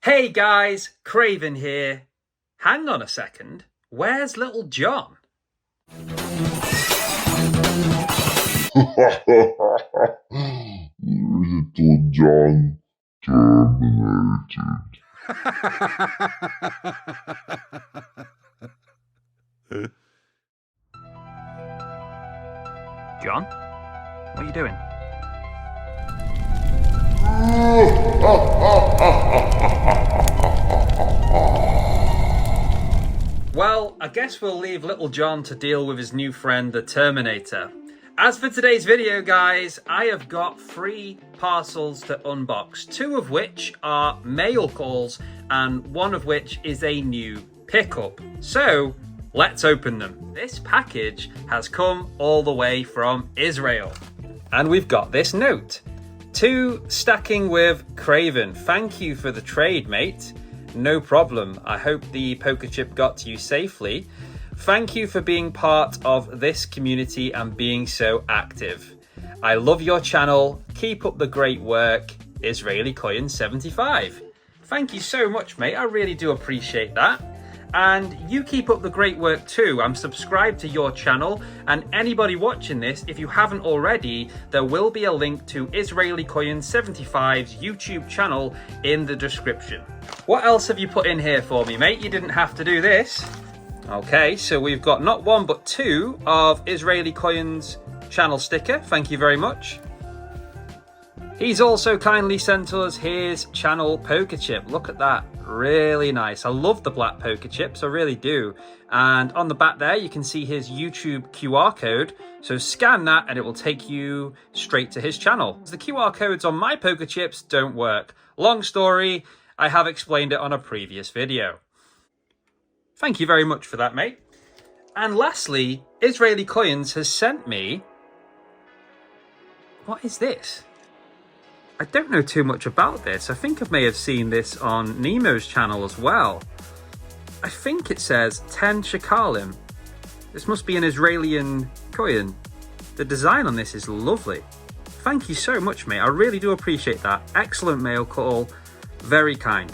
Hey guys, Craven here. Hang on a second, where's Little John? Little John terminated. John, what are you doing? Well, I guess we'll leave Little John to deal with his new friend, the Terminator. As for today's video, guys, I have got 3 parcels to unbox, 2 of which are mail calls, and 1 of which is a new pickup. So, let's open them. This package has come all the way from Israel. And we've got this note. To Stacking with Craven, thank you for the trade, mate. No problem. I hope the poker chip got to you safely. Thank you for being part of this community and being so active. I love your channel. Keep up the great work. Israeli Coin 75. Thank you so much, mate. I really do appreciate that. And you keep up the great work too. I'm subscribed to your channel, and anybody watching this, if you haven't already, there will be a link to Israeli Coin 75's YouTube channel in the description. What else have you put in here for me, mate? You didn't have to do this. Okay, so we've got not 1 but 2 of Israeli Coin's channel sticker. Thank you very much. He's also kindly sent us his channel poker chip. Look at that. Really nice. I love the black poker chips, I really do. And on the back there, you can see his YouTube QR code. So scan that and it will take you straight to his channel. The QR codes on my poker chips don't work. Long story, I have explained it on a previous video. Thank you very much for that, mate. And lastly, Israeli Coins has sent me... What is this? I don't know too much about this. I think I may have seen this on Nemo's channel as well. I think it says 10 shekalim. This must be an Israeli coin. The design on this is lovely. Thank you so much, mate. I really do appreciate that. Excellent mail call. Very kind.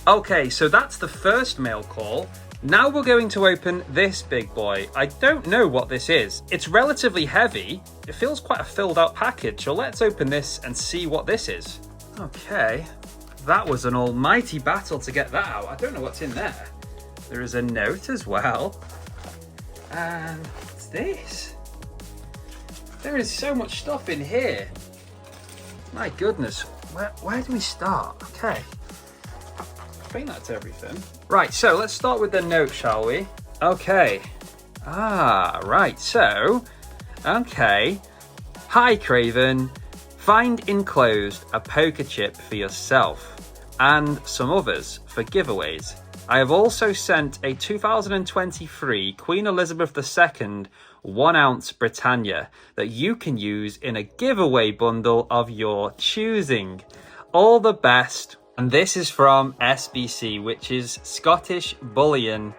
Okay, so that's the first mail call. Now we're going to open this big boy. I don't know what this is. It's relatively heavy. It feels quite a filled out package, so let's open this and see what this is. Okay, that was an almighty battle to get that out. I don't know what's in there. There is a note as well. And what's this? There is so much stuff in here. My goodness, where do we start? Okay. I think that's everything. Right, so let's start with the note, shall we? Okay. Right, so... Okay. Hi, Craven. Find enclosed a poker chip for yourself and some others for giveaways. I have also sent a 2023 Queen Elizabeth II 1 ounce Britannia that you can use in a giveaway bundle of your choosing. All the best. And this is from SBC, which is Scottish Bullion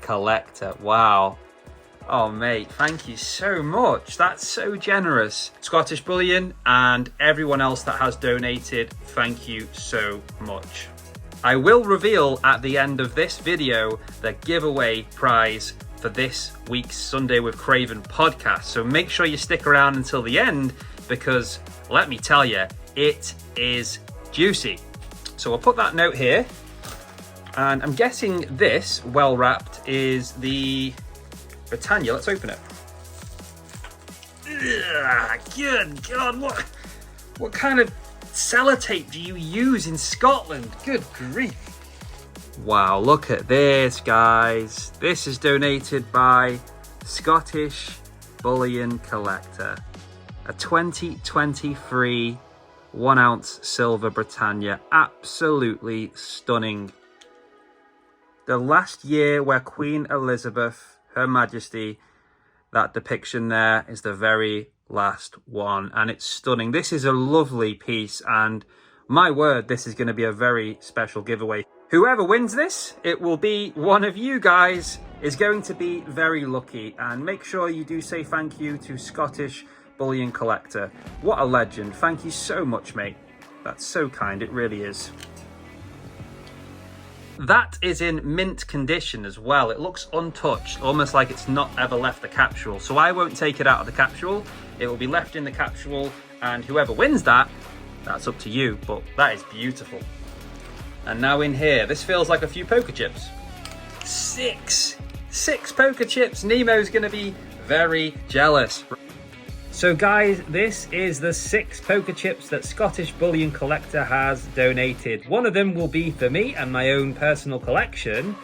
Collector. Wow. Oh, mate, thank you so much. That's so generous. Scottish Bullion and everyone else that has donated, thank you so much. I will reveal at the end of this video the giveaway prize for this week's Sunday with Craven podcast. So make sure you stick around until the end because, let me tell you, it is juicy. So I'll put that note here, and I'm guessing this, well wrapped, is the Britannia. Let's open it. Ugh, good God, what kind of sellotape do you use in Scotland? Good grief. Wow, look at this, guys. This is donated by Scottish Bullion Collector. A 2023 1 ounce silver Britannia. Absolutely stunning. The last year where Queen Elizabeth, Her Majesty, that depiction there is the very last one, and it's stunning. This is a lovely piece, and my word, this is going to be a very special giveaway. Whoever wins this, it will be one of you guys, is going to be very lucky. And make sure you do say thank you to Scottish Bullion Collector. What a legend. Thank you so much, mate. That's so kind, it really is. That is in mint condition as well. It looks untouched, almost like it's not ever left the capsule. So I won't take it out of the capsule. It will be left in the capsule, and whoever wins that, that's up to you, but that is beautiful. And now in here, this feels like a few poker chips. Six poker chips. Nemo's gonna be very jealous. So guys, this is the 6 poker chips that Scottish Bullion Collector has donated. One of them will be for me and my own personal collection,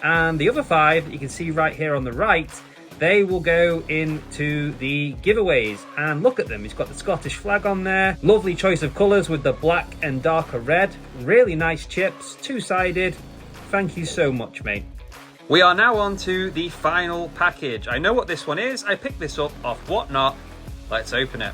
and the other 5 you can see right here on the right, they will go into the giveaways. And look at them, he's got the Scottish flag on there. Lovely choice of colours with the black and darker red. Really nice chips, 2-sided. Thank you so much, mate. We are now on to the final package. I know what this one is. I picked this up off Whatnot. Let's open it.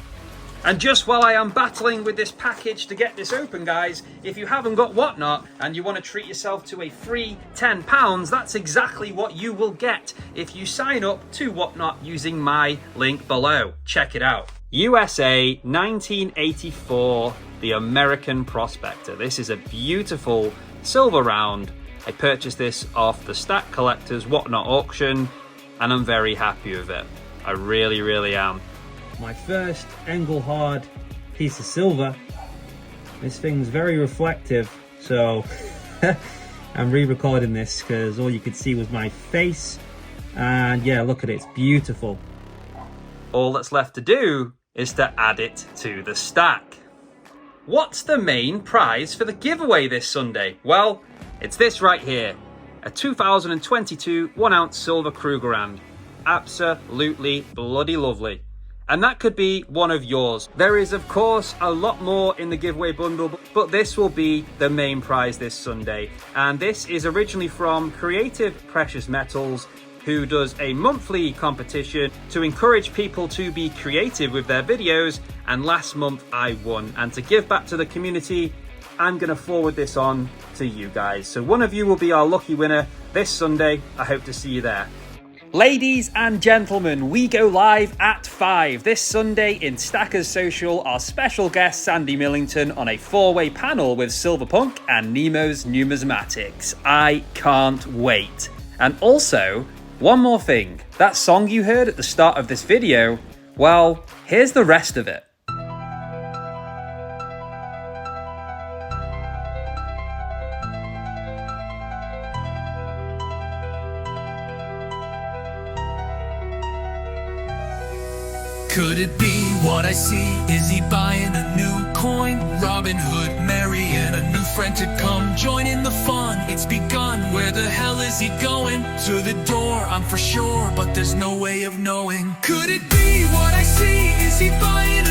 And just while I am battling with this package to get this open, guys, if you haven't got Whatnot and you want to treat yourself to a free £10, that's exactly what you will get if you sign up to Whatnot using my link below. Check it out. USA 1984, the American Prospector. This is a beautiful silver round. I purchased this off the Stack Collector's Whatnot auction, and I'm very happy with it. I really, really am. My first Engelhard piece of silver. This thing's very reflective, so I'm re-recording this because all you could see was my face. And yeah, look at it, it's beautiful. All that's left to do is to add it to the stack. What's the main prize for the giveaway this Sunday? Well, it's this right here. A 2022 1-ounce silver Krugerrand. Absolutely bloody lovely. And that could be one of yours. There is, of course, a lot more in the giveaway bundle, but this will be the main prize this Sunday. And this is originally from Creative Precious Metals, who does a monthly competition to encourage people to be creative with their videos. And last month I won. And to give back to the community, I'm going to forward this on to you guys. So one of you will be our lucky winner this Sunday. I hope to see you there. Ladies and gentlemen, we go live at 5 this Sunday in Stackers Social. Our special guest, Sandy Millington, on a 4-way panel with Silverpunk and Nemo's Numismatics. I can't wait. And also, one more thing. That song you heard at the start of this video, well, here's the rest of it. Could it be what I see? Is he buying a new coin? Robin Hood, Mary, and a new friend to come join in the fun. It's begun. Where the hell is he going? To the door, I'm for sure, but there's no way of knowing. Could it be what I see? Is he buying a